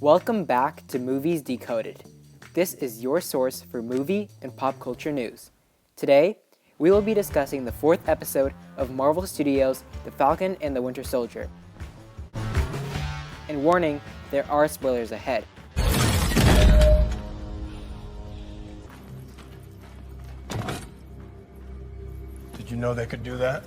Welcome back to Movies Decoded. This is your source for movie and pop culture news. Today, we will be discussing the fourth episode of Marvel Studios' The Falcon and the Winter Soldier. And warning, there are spoilers ahead. Did you know they could do that?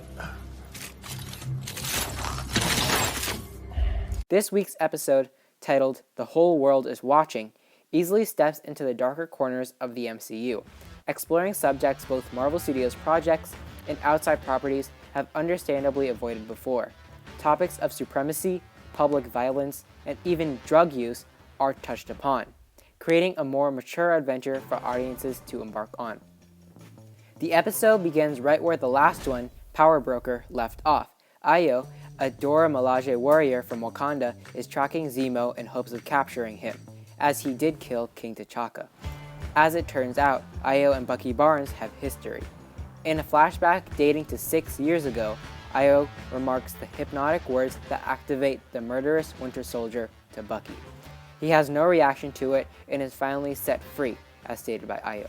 This week's episode, titled The Whole World is Watching, easily steps into the darker corners of the MCU, exploring subjects both Marvel Studios projects and outside properties have understandably avoided before. Topics of supremacy, public violence, and even drug use are touched upon, creating a more mature adventure for audiences to embark on. The episode begins right where the last one, Power Broker, left off. Ayo, a Dora Milaje warrior from Wakanda, is tracking Zemo in hopes of capturing him, as he did kill King T'Chaka. As it turns out, Ayo and Bucky Barnes have history. In a flashback dating to 6 years ago, Ayo remarks the hypnotic words that activate the murderous Winter Soldier to Bucky. He has no reaction to it and is finally set free, as stated by Ayo.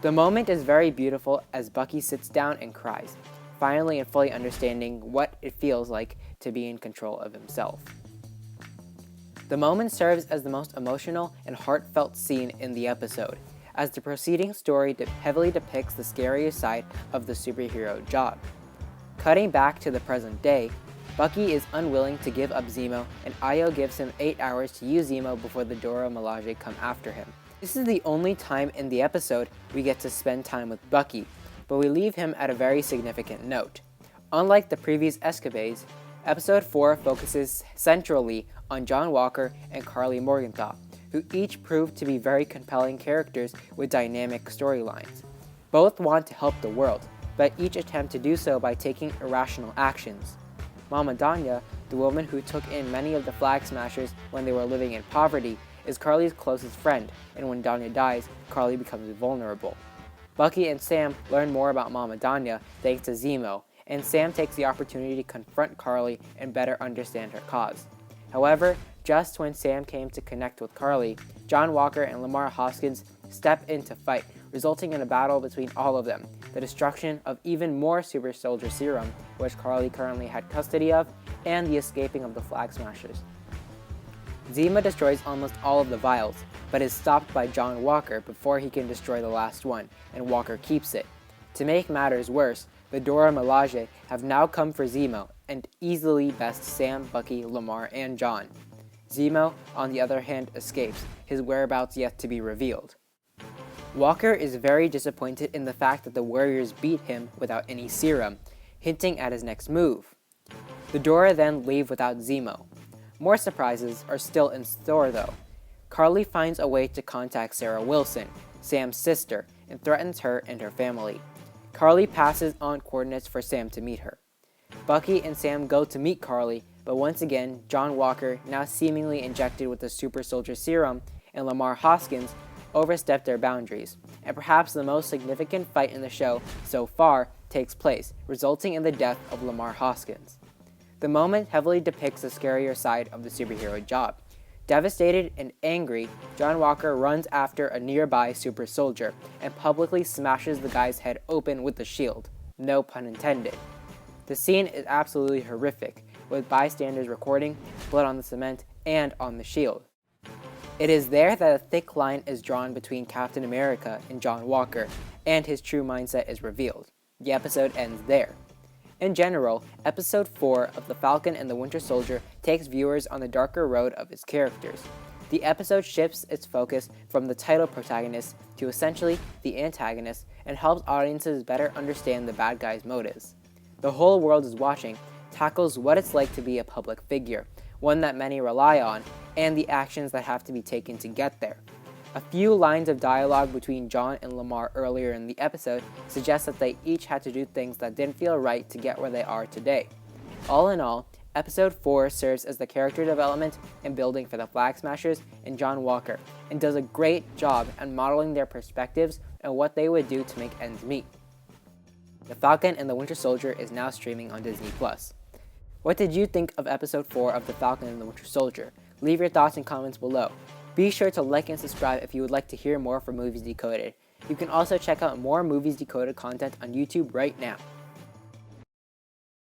The moment is very beautiful as Bucky sits down and cries, finally and fully understanding what it feels like to be in control of himself. The moment serves as the most emotional and heartfelt scene in the episode, as the preceding story heavily depicts the scariest side of the superhero job. Cutting back to the present day, Bucky is unwilling to give up Zemo, and Ayo gives him 8 hours to use Zemo before the Dora Milaje come after him. This is the only time in the episode we get to spend time with Bucky, but we leave him at a very significant note. Unlike the previous escapades, Episode 4 focuses centrally on John Walker and Karli Morgenthau, who each proved to be very compelling characters with dynamic storylines. Both want to help the world, but each attempt to do so by taking irrational actions. Mama Danya, the woman who took in many of the Flag Smashers when they were living in poverty, is Karli's closest friend, and when Danya dies, Karli becomes vulnerable. Bucky and Sam learn more about Mama Danya thanks to Zemo, and Sam takes the opportunity to confront Karli and better understand her cause. However, just when Sam came to connect with Karli, John Walker and Lamar Hoskins step in to fight, resulting in a battle between all of them, the destruction of even more Super Soldier Serum, which Karli currently had custody of, and the escaping of the Flag Smashers. Zemo destroys almost all of the vials, but is stopped by John Walker before he can destroy the last one, and Walker keeps it. To make matters worse, the Dora Milaje have now come for Zemo, and easily best Sam, Bucky, Lamar, and John. Zemo, on the other hand, escapes, his whereabouts yet to be revealed. Walker is very disappointed in the fact that the Warriors beat him without any serum, hinting at his next move. The Dora then leave without Zemo. More surprises are still in store though. Karli finds a way to contact Sarah Wilson, Sam's sister, and threatens her and her family. Karli passes on coordinates for Sam to meet her. Bucky and Sam go to meet Karli, but once again, John Walker, now seemingly injected with the Super Soldier Serum, and Lamar Hoskins overstep their boundaries, and perhaps the most significant fight in the show so far takes place, resulting in the death of Lamar Hoskins. The moment heavily depicts the scarier side of the superhero job. Devastated and angry, John Walker runs after a nearby super soldier and publicly smashes the guy's head open with the shield. No pun intended. The scene is absolutely horrific, with bystanders recording blood on the cement and on the shield. It is there that a thick line is drawn between Captain America and John Walker, and his true mindset is revealed. The episode ends there. In general, Episode 4 of The Falcon and the Winter Soldier takes viewers on the darker road of its characters. The episode shifts its focus from the title protagonist to essentially the antagonist and helps audiences better understand the bad guy's motives. The Whole World is Watching tackles what it's like to be a public figure, one that many rely on, and the actions that have to be taken to get there. A few lines of dialogue between John and Lamar earlier in the episode suggest that they each had to do things that didn't feel right to get where they are today. All in all, Episode 4 serves as the character development and building for the Flag Smashers and John Walker, and does a great job at modeling their perspectives and what they would do to make ends meet. The Falcon and the Winter Soldier is now streaming on Disney+. What did you think of episode 4 of The Falcon and the Winter Soldier? Leave your thoughts and comments below. Be sure to like and subscribe if you would like to hear more from Movies Decoded. You can also check out more Movies Decoded content on YouTube right now.